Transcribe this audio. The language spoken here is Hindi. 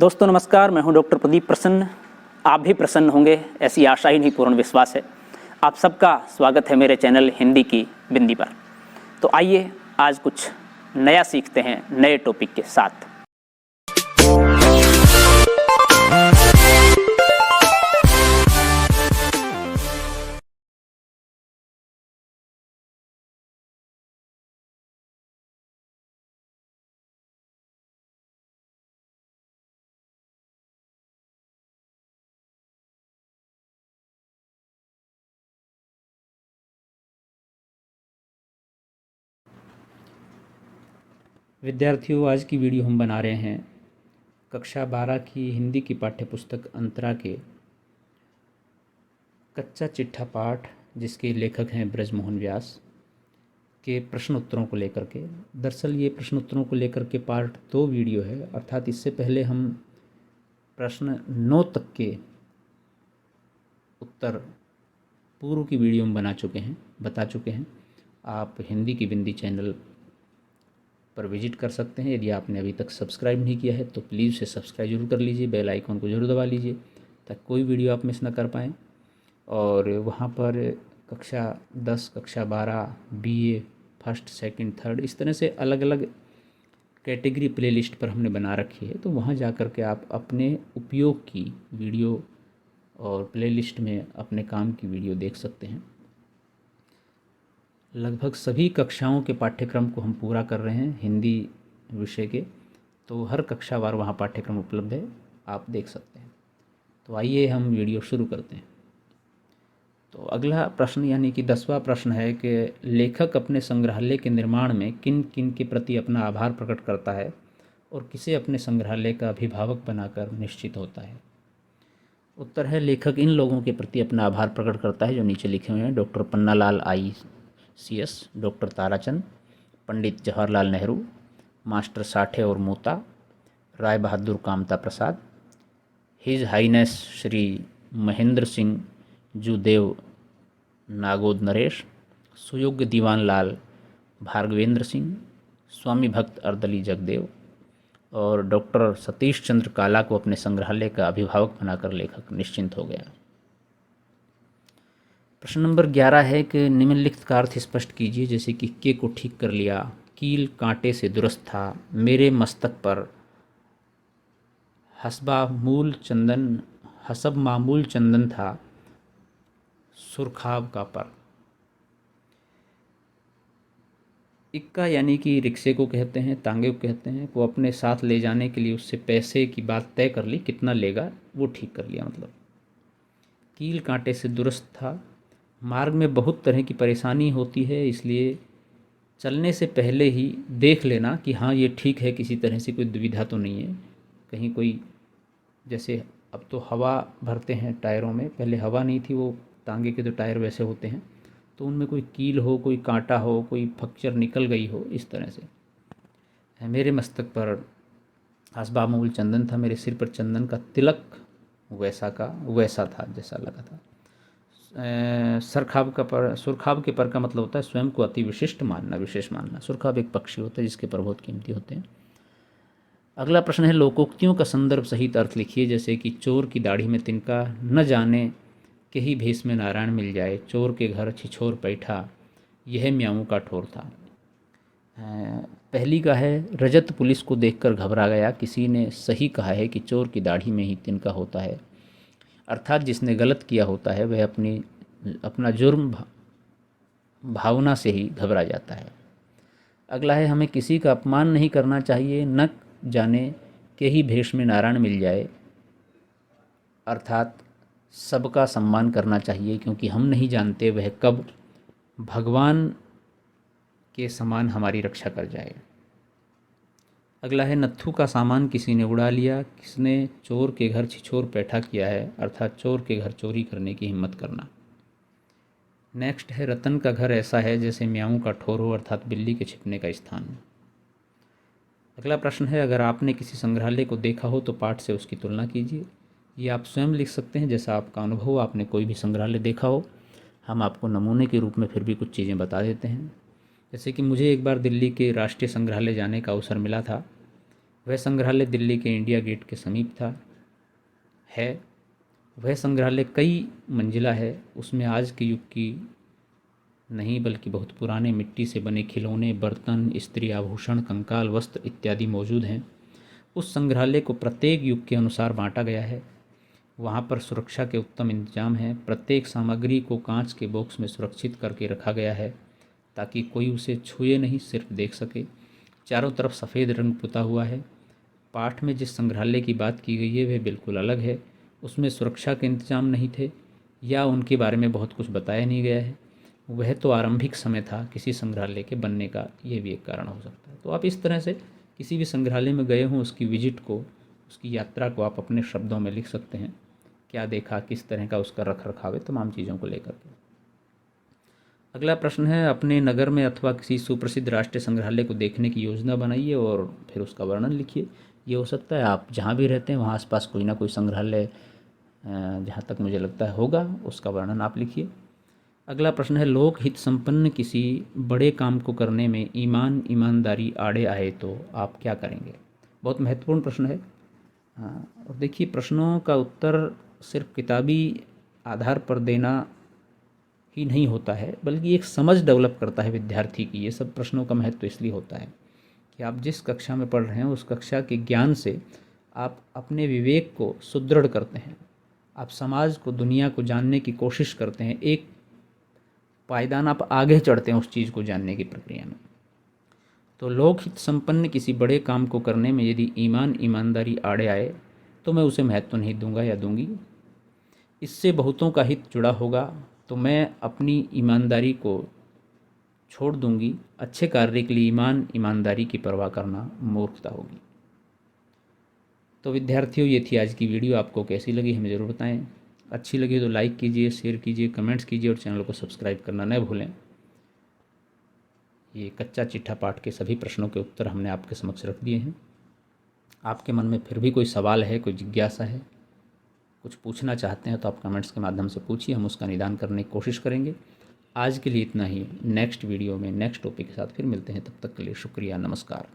दोस्तों नमस्कार, मैं हूं डॉक्टर प्रदीप प्रसन्न। आप भी प्रसन्न होंगे ऐसी आशा ही नहीं, पूर्ण विश्वास है। आप सबका स्वागत है मेरे चैनल हिंदी की बिंदी पर। तो आइए आज कुछ नया सीखते हैं नए टॉपिक के साथ। विद्यार्थियों, आज की वीडियो हम बना रहे हैं कक्षा 12 की हिंदी की पाठ्यपुस्तक अंतरा के कच्चा चिट्ठा पाठ, जिसके लेखक हैं ब्रजमोहन व्यास, के प्रश्न उत्तरों को लेकर के। दरअसल ये प्रश्न उत्तरों को लेकर के पार्ट 2 वीडियो है, अर्थात इससे पहले हम प्रश्न 9 तक के उत्तर पूर्व की वीडियो में बता चुके हैं। आप हिंदी की बिंदी चैनल पर विजिट कर सकते हैं। यदि आपने अभी तक सब्सक्राइब नहीं किया है तो प्लीज़ उसे सब्सक्राइब जरूर कर लीजिए, बेल आइकॉन को जरूर दबा लीजिए ताकि कोई वीडियो आप मिस ना कर पाएँ। और वहाँ पर कक्षा 10, कक्षा 12, बीए फर्स्ट, सेकंड, थर्ड, इस तरह से अलग अलग कैटेगरी प्लेलिस्ट पर हमने बना रखी है। तो वहाँ जा कर के आप अपने उपयोग की वीडियो और प्लेलिस्ट में अपने काम की वीडियो देख सकते हैं। लगभग सभी कक्षाओं के पाठ्यक्रम को हम पूरा कर रहे हैं हिंदी विषय के, तो हर कक्षावार वहाँ पाठ्यक्रम उपलब्ध है, आप देख सकते हैं। तो आइए हम वीडियो शुरू करते हैं। तो अगला प्रश्न यानी कि 10वां प्रश्न है कि लेखक अपने संग्रहालय के निर्माण में किन किन के प्रति अपना आभार प्रकट करता है और किसे अपने संग्रहालय का अभिभावक बनाकर निश्चित होता है। उत्तर है, लेखक इन लोगों के प्रति अपना आभार प्रकट करता है जो नीचे लिखे हुए हैं। Doctor Pannalal ICS, doctor Tarachand, Pandit Jawaharlal Nehru, master Sathe और मोता, राय बहादुर कामता प्रसाद, हिज हाइनेस श्री महेंद्र सिंह जूदेव नागोद नरेश, सुयोग्य दीवान लाल भार्गवेंद्र सिंह, स्वामी भक्त अर्दली जगदेव और डॉक्टर सतीश चंद्र काला को अपने संग्रहालय का अभिभावक बनाकर लेखक निश्चिंत हो गया। प्रश्न नंबर 11 है कि निम्नलिखित का अर्थ स्पष्ट कीजिए। जैसे कि के को ठीक कर लिया, कील कांटे से दुरुस्त था, मेरे मस्तक पर हसब मामूल चंदन था, सुरखाब का पर। इक्का यानी कि रिक्शे को कहते हैं, तांगे को कहते हैं, को अपने साथ ले जाने के लिए उससे पैसे की बात तय कर ली, कितना लेगा वो ठीक कर लिया। मतलब कील कांटे से दुरुस्त था, मार्ग में बहुत तरह की परेशानी होती है, इसलिए चलने से पहले ही देख लेना कि हाँ ये ठीक है, किसी तरह से कोई दुविधा तो नहीं है। कहीं कोई, जैसे अब तो हवा भरते हैं टायरों में, पहले हवा नहीं थी, वो तांगे के जो टायर वैसे होते हैं, तो उनमें कोई कील हो, कोई कांटा हो, कोई फक्चर निकल गई हो, इस तरह से। मेरे मस्तक पर हसबामूल चंदन था, मेरे सिर पर चंदन का तिलक वैसा था जैसा लगा था। सुरखाब के पर का मतलब होता है स्वयं को अति विशिष्ट मानना, विशेष मानना। सुरखाब एक पक्षी होता है जिसके पर बहुत कीमती होते हैं। अगला प्रश्न है, लोकोक्तियों का संदर्भ सहित अर्थ लिखिए। जैसे कि चोर की दाढ़ी में तिनका, न जाने के ही भेष में नारायण मिल जाए, चोर के घर छिछोर बैठा, यह म्याऊं का ठोर था। पहली का है, रजत पुलिस को देखकर घबरा गया, किसी ने सही कहा है कि चोर की दाढ़ी में ही तिनका होता है। अर्थात जिसने गलत किया होता है वह अपना जुर्म भावना से ही घबरा जाता है। अगला है, हमें किसी का अपमान नहीं करना चाहिए, न जाने के ही भेष में नारायण मिल जाए। अर्थात सबका सम्मान करना चाहिए, क्योंकि हम नहीं जानते वह कब भगवान के समान हमारी रक्षा कर जाए। अगला है, नत्थू का सामान किसी ने उड़ा लिया, किसने चोर के घर छिछोर पैठा किया है। अर्थात चोर के घर चोरी करने की हिम्मत करना। नेक्स्ट है, रतन का घर ऐसा है जैसे म्याऊं का ठोर हो, अर्थात बिल्ली के छिपने का स्थान। अगला प्रश्न है, अगर आपने किसी संग्रहालय को देखा हो तो पाठ से उसकी तुलना कीजिए। ये आप स्वयं लिख सकते हैं, जैसा आपका अनुभव हो, आपने कोई भी संग्रहालय देखा हो। हम आपको नमूने के रूप में फिर भी कुछ चीज़ें बता देते हैं। जैसे कि मुझे एक बार दिल्ली के राष्ट्रीय संग्रहालय जाने का अवसर मिला था। वह संग्रहालय दिल्ली के इंडिया गेट के समीप है। वह संग्रहालय कई मंजिला है। उसमें आज के युग की नहीं बल्कि बहुत पुराने मिट्टी से बने खिलौने, बर्तन, स्त्री आभूषण, कंकाल, वस्त्र इत्यादि मौजूद हैं। उस संग्रहालय को प्रत्येक युग के अनुसार बांटा गया है। वहाँ पर सुरक्षा के उत्तम इंतजाम हैं। प्रत्येक सामग्री को कांच के बॉक्स में सुरक्षित करके रखा गया है ताकि कोई उसे छुए नहीं, सिर्फ देख सके। चारों तरफ सफ़ेद रंग पुता हुआ है। पाठ में जिस संग्रहालय की बात की गई है वह बिल्कुल अलग है। उसमें सुरक्षा के इंतजाम नहीं थे या उनके बारे में बहुत कुछ बताया नहीं गया है। वह तो आरंभिक समय था किसी संग्रहालय के बनने का, ये भी एक कारण हो सकता है। तो आप इस तरह से किसी भी संग्रहालय में गए हों, उसकी विजिट को, उसकी यात्रा को आप अपने शब्दों में लिख सकते हैं। क्या देखा, किस तरह का उसका रख रखाव है, तमाम चीज़ों को लेकर के। अगला प्रश्न है, अपने नगर में अथवा किसी सुप्रसिद्ध राष्ट्रीय संग्रहालय को देखने की योजना बनाइए और फिर उसका वर्णन लिखिए। ये हो सकता है आप जहाँ भी रहते हैं वहाँ आसपास कोई ना कोई संग्रहालय, जहाँ तक मुझे लगता है होगा, उसका वर्णन आप लिखिए। अगला प्रश्न है, लोक हित संपन्न किसी बड़े काम को करने में ईमानदारी आड़े आए तो आप क्या करेंगे। बहुत महत्वपूर्ण प्रश्न है। और देखिए, प्रश्नों का उत्तर सिर्फ किताबी आधार पर देना ही नहीं होता है, बल्कि एक समझ डेवलप करता है विद्यार्थी की। ये सब प्रश्नों का महत्व इसलिए होता है कि आप जिस कक्षा में पढ़ रहे हैं उस कक्षा के ज्ञान से आप अपने विवेक को सुदृढ़ करते हैं। आप समाज को, दुनिया को जानने की कोशिश करते हैं। एक पायदान आप आगे चढ़ते हैं उस चीज़ को जानने की प्रक्रिया में। तो लोकहित संपन्न किसी बड़े काम को करने में यदि ईमानदारी आड़े आए तो मैं उसे महत्व नहीं दूंगा या दूंगी। इससे बहुतों का हित जुड़ा होगा तो मैं अपनी ईमानदारी को छोड़ दूंगी। अच्छे कार्य के लिए ईमानदारी की परवाह करना मूर्खता होगी। तो विद्यार्थियों, ये थी आज की वीडियो। आपको कैसी लगी हमें ज़रूर बताएं। अच्छी लगी तो लाइक कीजिए, शेयर कीजिए, कमेंट्स कीजिए और चैनल को सब्सक्राइब करना न भूलें। ये कच्चा चिट्ठा पाठ के सभी प्रश्नों के उत्तर हमने आपके समक्ष रख दिए हैं। आपके मन में फिर भी कोई सवाल है, कोई जिज्ञासा है, कुछ पूछना चाहते हैं तो आप कमेंट्स के माध्यम से पूछिए, हम उसका निदान करने की कोशिश करेंगे। आज के लिए इतना ही। नेक्स्ट वीडियो में नेक्स्ट टॉपिक के साथ फिर मिलते हैं। तब तक के लिए शुक्रिया, नमस्कार।